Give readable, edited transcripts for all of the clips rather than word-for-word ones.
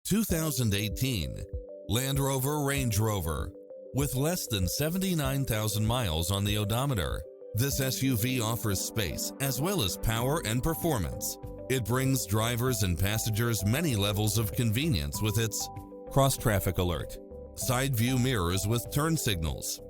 2018 Land Rover Range Rover. With less than 79,000 miles on the odometer, this SUV offers space as well as power and performance. It brings drivers and passengers many levels of convenience with its cross-traffic alert, side view mirrors with turn signals,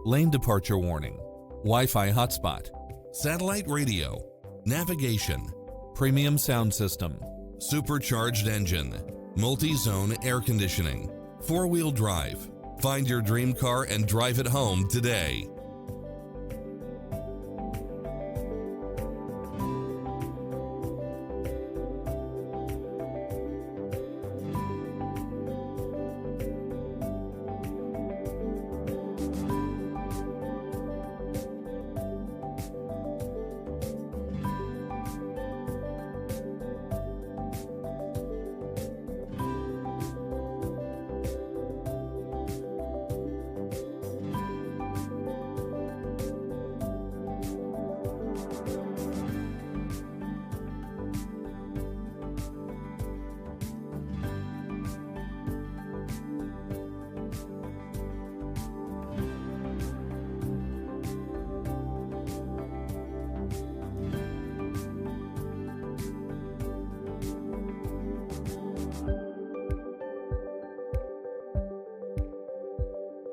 lane departure warning, Wi-Fi hotspot, satellite radio, navigation, premium sound system, supercharged engine, multi-zone air conditioning, four-wheel drive. Find your dream car and drive it home today.